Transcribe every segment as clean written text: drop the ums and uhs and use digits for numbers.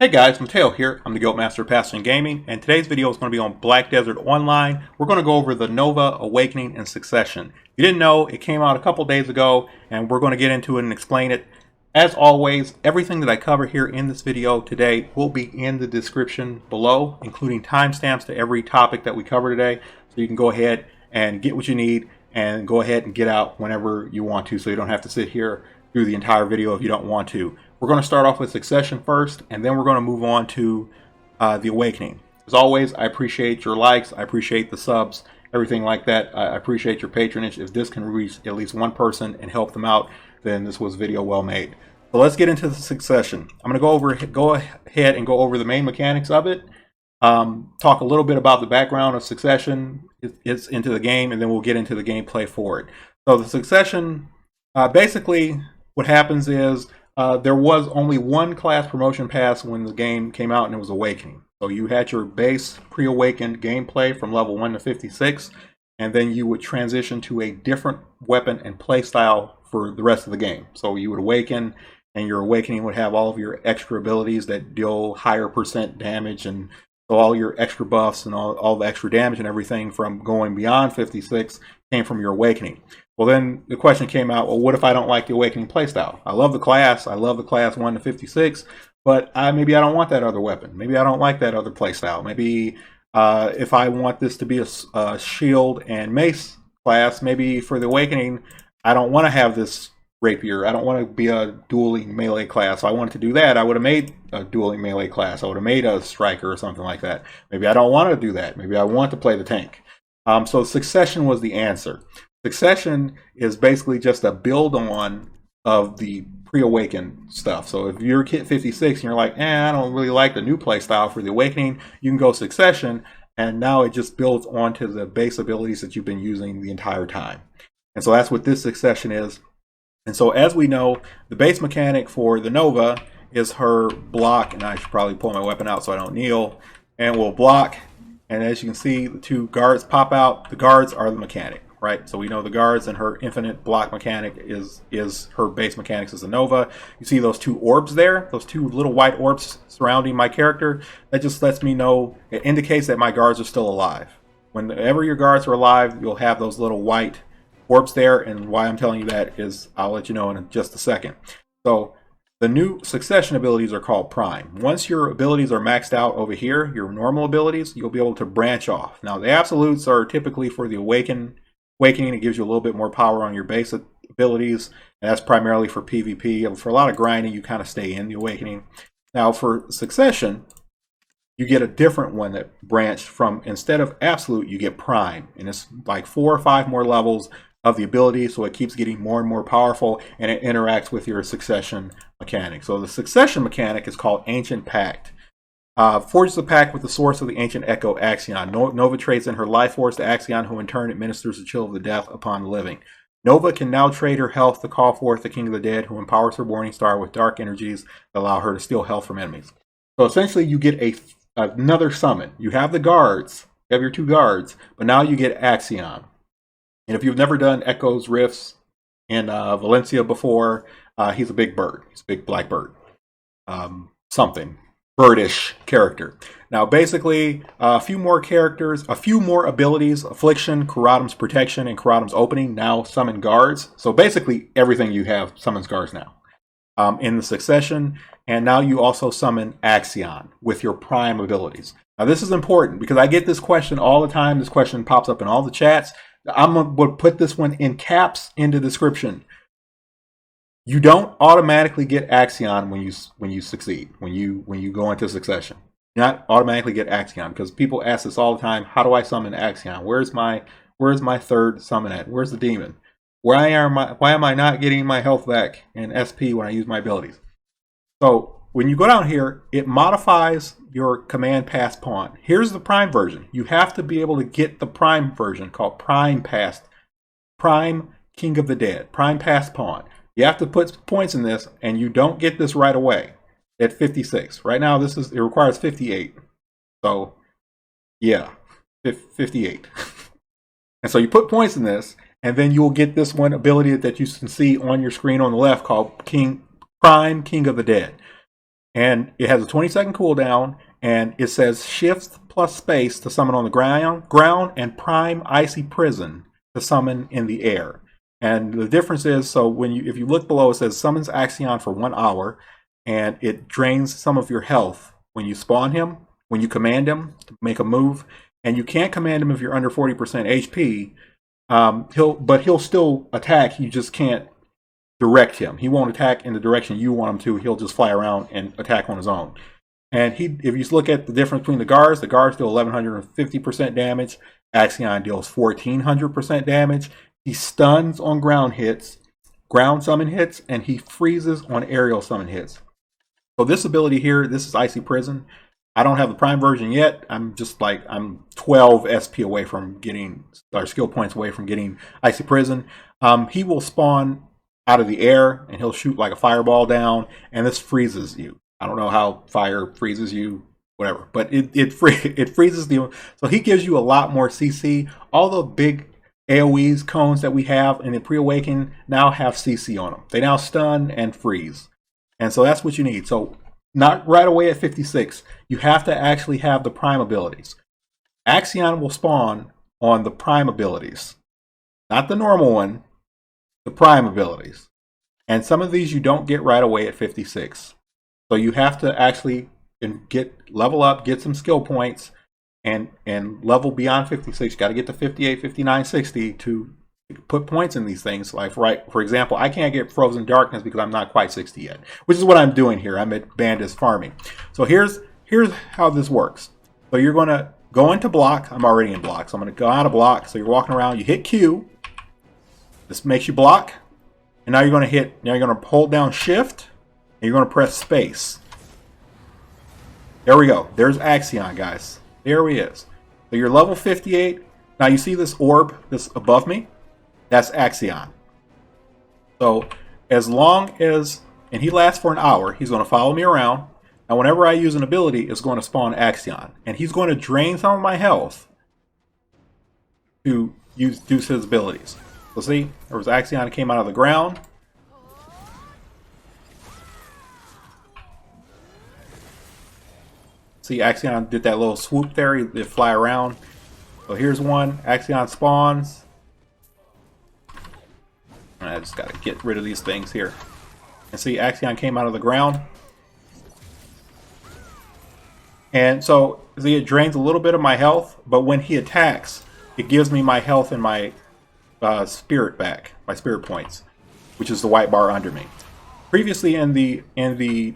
Hey guys, Mateo here. I'm the Guild Master of Passing Gaming, and today's video is going to be on Black Desert Online. We're going to go over the Nova, Awakening, and Succession. If you didn't know, it came out a couple days ago, and we're going to get into it and explain it. As always, everything that I cover here in this video today will be in the description below, including timestamps to every topic that we cover today. So you can go ahead and get what you need and go ahead and get out whenever you want to, so you don't have to sit here through the entire video if you don't want to. We're going to start off with Succession first, and then we're going to move on to the Awakening. As always, I appreciate your likes, I appreciate the subs, everything like that. I appreciate your patronage. If this can reach at least one person and help them out, then this was a video well made. So let's get into the Succession. I'm going to go ahead and go over the main mechanics of it, talk a little bit about the background of Succession, it's into the game, and then we'll get into the gameplay for it. So the Succession, basically what happens is there was only one class promotion pass when the game came out, and it was Awakening. So you had your base pre-awakened gameplay from level 1 to 56, and then you would transition to a different weapon and play style for the rest of the game. So you would awaken, and your awakening would have all of your extra abilities that deal higher percent damage, and so all your extra buffs and all the extra damage and everything from going beyond 56 came from your awakening. Well, then the question came out, well, what if I don't like the Awakening playstyle? I love the class 1 to 56, but maybe I don't want that other weapon. Maybe I don't like that other playstyle. Maybe if I want this to be a shield and mace class, maybe for the Awakening, I don't want to have this rapier. I don't want to be a dueling melee class. So I wanted to do that. I would have made a dueling melee class. I would have made a striker or something like that. Maybe I don't want to do that. Maybe I want to play the tank. So Succession was the answer. Succession is basically just a build on of the pre-awakened stuff. So if you're Kit 56 and you're like, I don't really like the new play style for the Awakening, you can go Succession, and now it just builds onto the base abilities that you've been using the entire time. And so that's what this Succession is. And so as we know, the base mechanic for the Nova is her block, and I should probably pull my weapon out so I don't kneel, and we'll block. And as you can see, the two guards pop out. The guards are the mechanic. Right, so we know the guards, and her infinite block mechanic is her base mechanics as a Nova. You see those two orbs there, those two little white orbs surrounding my character. That just lets me know, it indicates that my guards are still alive. Whenever your guards are alive, you'll have those little white orbs there, and why I'm telling you that is I'll let you know in just a second. So the new Succession abilities are called Prime. Once your abilities are maxed out over here, your normal abilities, you'll be able to branch off. Now the absolutes are typically for the Awakening. It gives you a little bit more power on your base abilities, and that's primarily for PvP. For a lot of grinding, you kind of stay in the Awakening. Now for Succession, you get a different one that branched from, instead of absolute, you get Prime, and it's like 4 or 5 more levels of the ability, so it keeps getting more and more powerful, and it interacts with your Succession mechanic. So the Succession mechanic is called Ancient Pact. Forges the pact with the source of the ancient echo, Axian. Nova trades in her life force to Axian, who in turn administers the chill of the death upon the living. Nova can now trade her health to call forth the King of the Dead, who empowers her Morning Star with dark energies that allow her to steal health from enemies. So essentially, you get another summon. You have the guards, you have your 2 guards, but now you get Axian. And if you've never done Echo's Rifts in Valencia before, he's a big bird. He's a big black bird. Something. Birdish character. Now basically a few more characters, a few more abilities: Affliction, Karatum's Protection, and Karatum's Opening now summon guards. So basically everything you have summons guards now in the Succession. And now you also summon Axian with your Prime abilities. Now this is important because I get this question all the time. This question pops up in all the chats. I'm going to put this one in caps in the description. You don't automatically get Axian when you succeed, when you go into Succession. You not automatically get Axian, because people ask this all the time. How do I summon Axian? Where's my 3rd summon at? Where's the demon? Why am I not getting my health back and SP when I use my abilities? So when you go down here, it modifies your command pass pawn. Here's the Prime version. You have to be able to get the Prime version called Prime King of the Dead, Prime Pass Pawn. You have to put points in this, and you don't get this right away at 56. Right now, it requires 58. So, yeah, 58. And so you put points in this, and then you'll get this one ability that you can see on your screen on the left called Prime King of the Dead. and it has a 20-second cooldown, and it says shift plus space to summon on the ground, and prime icy prison to summon in the air. And the difference is, so if you look below, it says summons Axian for 1 hour, and it drains some of your health when you spawn him, when you command him to make a move. And you can't command him if you're under 40% HP. He'll still attack. You just can't direct him. He won't attack in the direction you want him to. He'll just fly around and attack on his own. And if you look at the difference between the guards deal 1150% damage. Axion deals 1400% damage. He stuns on ground summon hits, and he freezes on aerial summon hits. So this ability here, this is Icy Prison. I don't have the prime version yet. I'm 12 SP away from getting, or skill points away from getting Icy Prison. He will spawn out of the air, and he'll shoot like a fireball down, and this freezes you. I don't know how fire freezes you, whatever, but it freezes you. So he gives you a lot more CC. All the big AoEs, cones that we have in the pre-awaken now have CC on them. They now stun and freeze. And so that's what you need. So not right away at 56. You have to actually have the prime abilities. Axion will spawn on the prime abilities. Not the normal one, the prime abilities. And some of these you don't get right away at 56. So you have to actually level up, get some skill points, and level beyond 56. You got to get to 58, 59, 60 to put points in these things. Like, for example, I can't get Frozen Darkness because I'm not quite 60 yet, which is what I'm doing here. I'm at Bandit's farming. So here's how this works. So you're going to go into block. I'm already in block, so I'm going to go out of block. So you're walking around. You hit Q. This makes you block. And now you're going to hold down Shift, and you're going to press space. There we go. There's Axion, guys. There he is. So you're level 58. Now you see this orb that's above me? That's Axion. So as long as, and he lasts for an hour, he's going to follow me around. Now whenever I use an ability, it's going to spawn Axion. And he's going to drain some of my health to use his abilities. So see, there was Axion that came out of the ground. See, Axion did that little swoop there. They fly around. So here's one. Axion spawns. I just got to get rid of these things here. And see, Axion came out of the ground. And so, see, it drains a little bit of my health, but when he attacks, it gives me my health and my spirit back, my spirit points, which is the white bar under me. Previously in the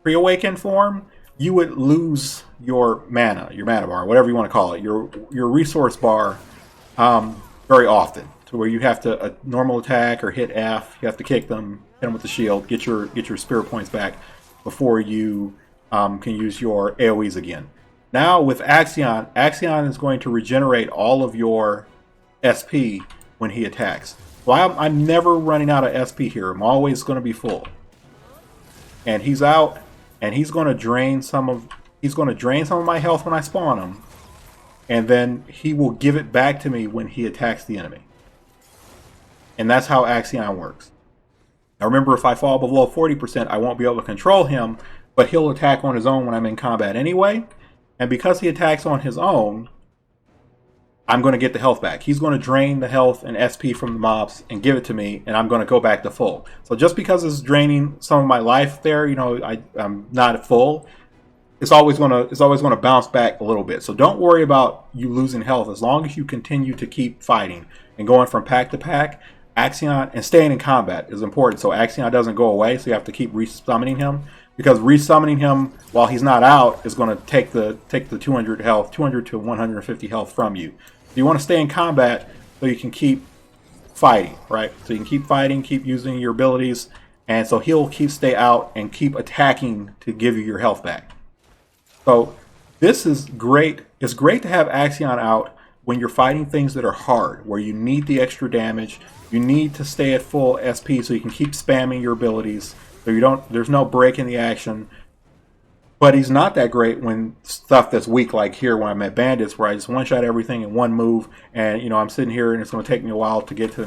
pre-awaken form, you would lose your mana bar, whatever you want to call it, your resource bar, very often, to where you have to normal attack or hit F. You have to kick them, hit them with the shield, get your spirit points back before you can use your AoEs again. Now with Axion, Axion is going to regenerate all of your SP when he attacks. So I'm never running out of SP here. I'm always going to be full. And he's out. And he's going to drain some of my health when I spawn him, and then he will give it back to me when he attacks the enemy. And that's how Axion works. Now remember, if I fall below 40%, I won't be able to control him, but he'll attack on his own when I'm in combat anyway. And because he attacks on his own, I'm going to get the health back. He's going to drain the health and SP from the mobs and give it to me, and I'm going to go back to full. So just because it's draining some of my life there, you know, I'm not at full, it's always going to bounce back a little bit. So don't worry about you losing health as long as you continue to keep fighting and going from pack to pack. Axion and staying in combat is important, so Axion doesn't go away. So you have to keep resummoning him, because resummoning him while he's not out is going to take the 200 to 150 health from you. You want to stay in combat so you can keep fighting, right? So you can keep fighting, keep using your abilities, and so he'll stay out and keep attacking to give you your health back. So this is great. It's great to have Axion out when you're fighting things that are hard, where you need the extra damage. You need to stay at full SP so you can keep spamming your abilities, so there's no break in the action. But he's not that great when stuff that's weak, like here when I'm at Bandits, where I just one-shot everything in one move, and you know I'm sitting here and it's going to take me a while to get to the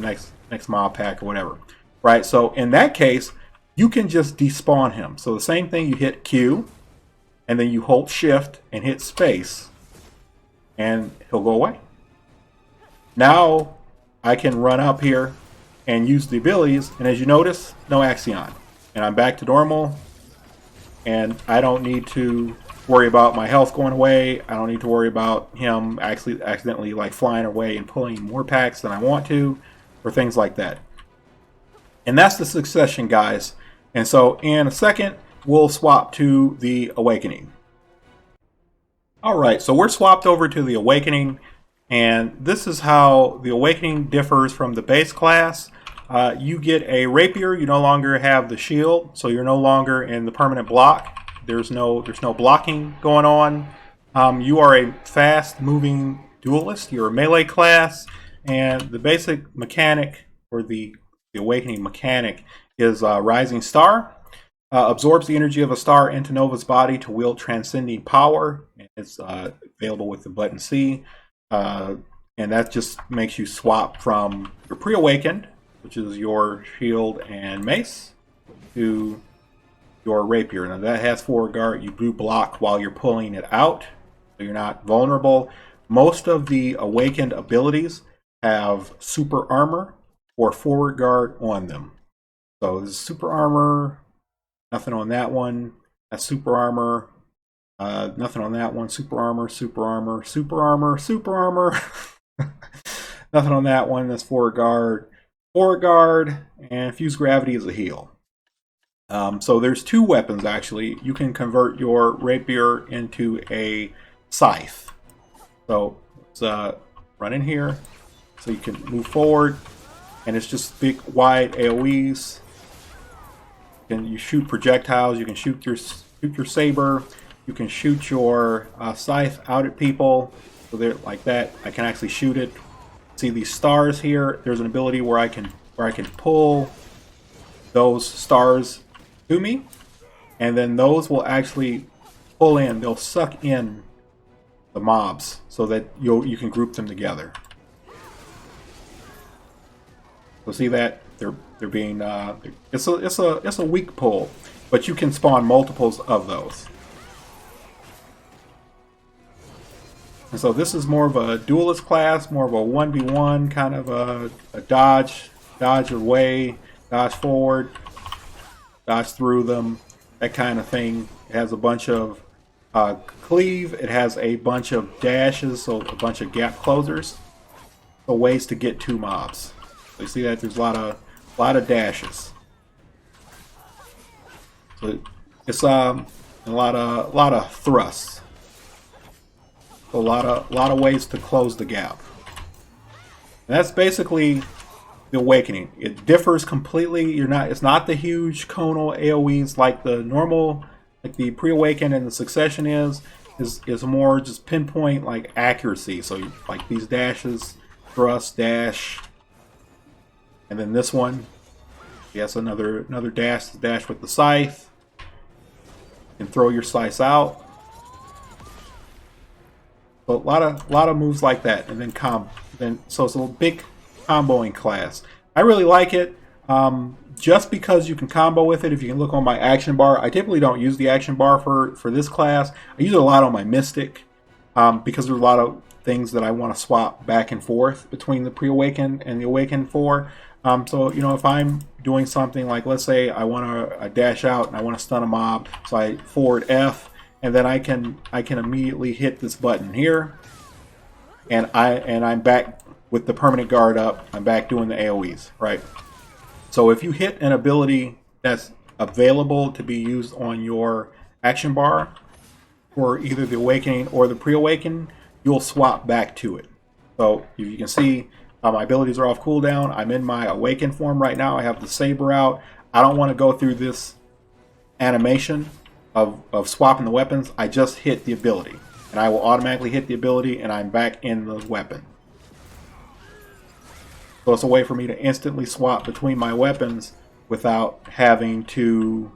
next mob pack or whatever, right? So in that case, you can just despawn him. So the same thing, you hit Q, and then you hold shift and hit space, and he'll go away. Now I can run up here and use the abilities, and as you notice, no Axian. And I'm back to normal, and I don't need to worry about my health going away. I don't need to worry about him actually accidentally like flying away and pulling more packs than I want to, or things like that. And that's the succession, guys. And so in a second, we'll swap to the Awakening. Alright, so we're swapped over to the Awakening, and this is how the Awakening differs from the base class. You get a rapier, you no longer have the shield, so you're no longer in the permanent block. There's no blocking going on. You are a fast moving duelist, you're a melee class, and the basic mechanic, or the Awakening mechanic, is Rising Star. Absorbs the energy of a star into Nova's body to wield transcending power. It's available with the button C. And that just makes you swap from your pre-awakened, which is your shield and mace, to your rapier. Now that has forward guard. You do block while you're pulling it out, so you're not vulnerable. Most of the awakened abilities have super armor or forward guard on them. So this is super armor. Nothing on that one. That's super armor. Nothing on that one. Super armor, super armor, super armor, super armor. Nothing on that one. That's forward guard, and fuse gravity is a heal. So there's two weapons actually. You can convert your rapier into a scythe. So let's run in here, so you can move forward, and it's just big wide AoEs. You shoot projectiles. You can shoot your saber. You can shoot your scythe out at people. So they're like that. I can actually shoot it. See these stars here? There's an ability where I can pull those stars to me, and then those will actually pull in. They'll suck in the mobs so that you can group them together. So see that they're being it's a weak pull, but you can spawn multiples of those. And so this is more of a duelist class, more of a 1v1 kind of a dodge away, dodge forward, dodge through them, that kind of thing. It has a bunch of cleave. It has a bunch of dashes, so a bunch of gap closers. So ways to get to mobs. So you see that there's a lot of dashes. So it's a lot of thrusts. So a lot of ways to close the gap. And that's basically the Awakening. It differs completely. It's not the huge conal AoEs like the normal, like the pre-awaken and the succession is more just pinpoint like accuracy. So like these dashes, thrust, dash, and then this one, yes, another dash with the scythe. You can throw your scythe out. So a lot of moves like that, and then so it's a big comboing class. I really like it, just because you can combo with it. If you can look on my action bar, I typically don't use the action bar for this class. I use it a lot on my Mystic, because there's a lot of things that I want to swap back and forth between the pre-awakened and the awakened for. So if I'm doing something like, let's say I want to dash out and I want to stun a mob, so I forward F, and then I can immediately hit this button here, and I'm back with the permanent guard up. I'm back doing the AoEs, right? So if you hit an ability that's available to be used on your action bar for either the Awakening or the pre-awaken, you'll swap back to it. So if you can see, my abilities are off cooldown. I'm in my awakened form right now. I have the saber out. I don't want to go through this animation of swapping the weapons. I just hit the ability, and I will automatically hit the ability, and I'm back in the weapon. So it's a way for me to instantly swap between my weapons without having to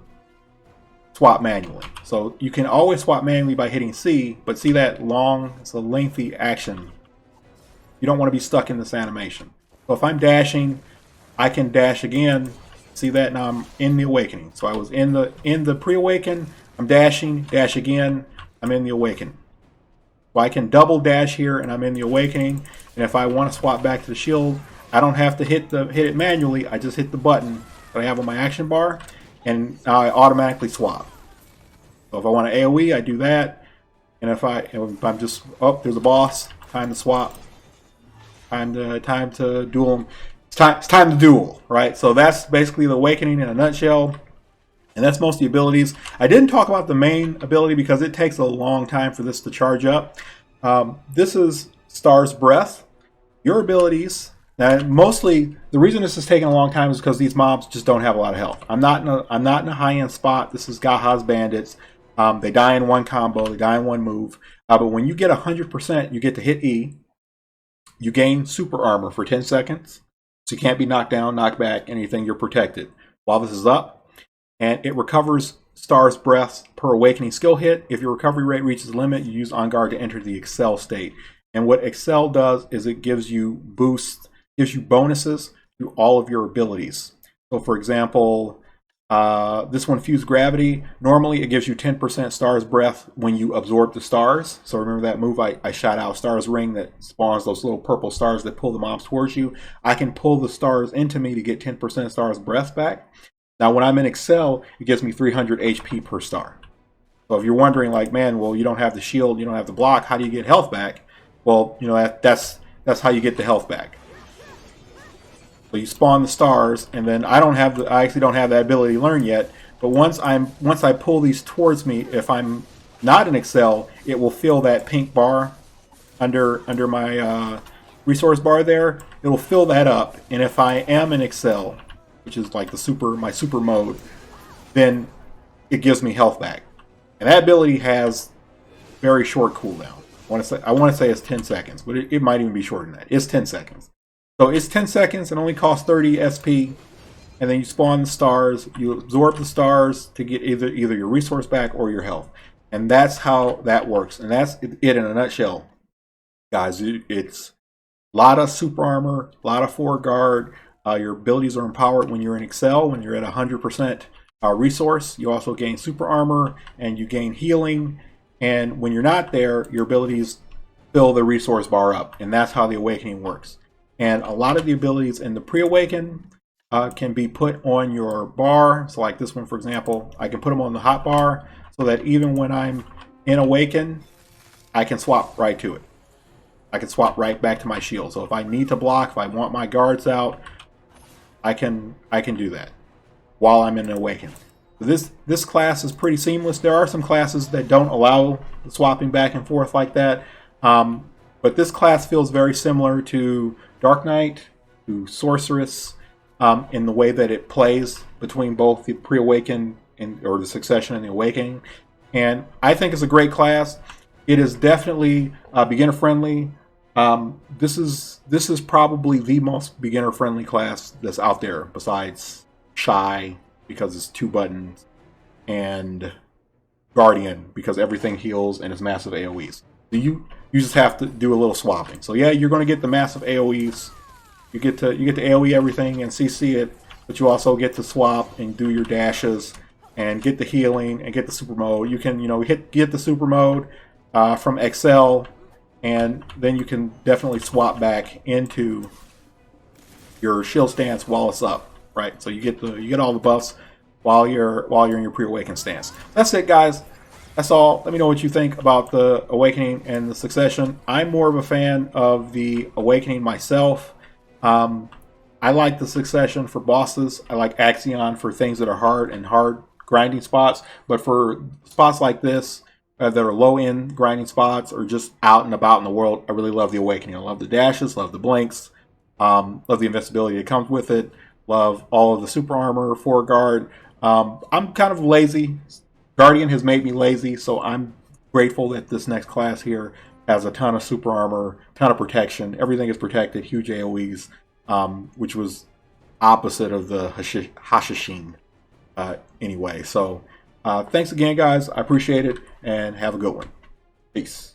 swap manually. So you can always swap manually by hitting C, but see that it's a lengthy action. You don't want to be stuck in this animation. So if I'm dashing, I can dash again See that? Now I'm in the awakening. So I was in the pre-awaken. I'm dashing, dash again. I'm in the awakening. So I can double dash here, and I'm in the awakening. And if I want to swap back to the shield, I don't have to hit it manually. I just hit the button that I have on my action bar, and now I automatically swap. So if I want to AOE, I do that. And if I'm just, oh, there's a boss, time to swap. Time to duel. It's time to duel, right? So that's basically the awakening in a nutshell. And that's most of the abilities. I didn't talk about the main ability because it takes a long time for this to charge up. This is Star's Breath. Your abilities. Now, mostly the reason this is taking a long time is because these mobs just don't have a lot of health. I'm not in a high-end spot. This is Gaha's Bandits. They die in one combo. They die in one move. But when you get 100%, you get to hit E. You gain super armor for 10 seconds. So you can't be knocked down, knocked back, anything. You're protected while this is up. And it recovers Star's Breath per awakening skill hit. If your recovery rate reaches the limit, you use On Guard to enter the Accel state. And what Accel does is it gives you boosts, gives you bonuses to all of your abilities. So for example, this one, Fuse Gravity, normally it gives you 10% Star's Breath when you absorb the stars. So remember that move I shot out, Star's Ring, that spawns those little purple stars that pull the mobs towards you. I can pull the stars into me to get 10% Star's Breath back. Now when I'm in Accel, it gives me 300 HP per star. So if you're wondering, like, man, well, you don't have the shield, you don't have the block, how do you get health back? Well, you know, that's how you get the health back. So you spawn the stars, and then I actually don't have that ability learned yet. But once I pull these towards me, if I'm not in Accel, it will fill that pink bar under my resource bar there. It will fill that up, and if I am in Accel, which is like my super mode, then it gives me health back. And that ability has very short cooldown. I want to say it's 10 seconds, but it might even be shorter than that. It's 10 seconds. So it's 10 seconds and only costs 30 SP. And then you spawn the stars. You absorb the stars to get either your resource back or your health. And that's how that works. And that's it in a nutshell. Guys, it's a lot of super armor, a lot of 4 guard. Your abilities are empowered when you're in Accel, when you're at 100% resource. You also gain super armor and you gain healing. And when you're not there, your abilities fill the resource bar up. And that's how the awakening works. And a lot of the abilities in the pre-awaken can be put on your bar. So like this one, for example, I can put them on the hot bar so that even when I'm in awaken, I can swap right to it. I can swap right back to my shield. So if I need to block, if I want my guards out, I can do that while I'm in awaken. This class is pretty seamless. There are some classes that don't allow swapping back and forth like that. But this class feels very similar to Dark Knight, to Sorceress, in the way that it plays between both the pre-awaken or the succession and the awakening. And I think it's a great class. It is definitely beginner friendly. This is probably the most beginner friendly class that's out there besides Shy, because it's 2 buttons, and Guardian, because everything heals and it's massive AoEs. So you just have to do a little swapping. So yeah, you're going to get the massive AoEs. You get to AoE everything and CC it, but you also get to swap and do your dashes and get the healing and get the super mode. You can get the super mode from Accel, and then you can definitely swap back into your shield stance while it's up. Right, so you get all the buffs while you're in your pre-awaken stance. That's it, guys. That's all. Let me know what you think about the awakening and the succession. I'm more of a fan of the awakening myself. I like the succession for bosses. I like Axian for things that are hard grinding spots. But for spots like this that are low-end grinding spots or just out and about in the world, I really love the awakening. I love the dashes, love the blinks, love the invincibility that comes with it. Love all of the super armor, 4 guard. I'm kind of lazy. Guardian has made me lazy, so I'm grateful that this next class here has a ton of super armor, ton of protection. Everything is protected, huge AoEs, which was opposite of the Hashashin anyway. So thanks again, guys. I appreciate it, and have a good one. Peace.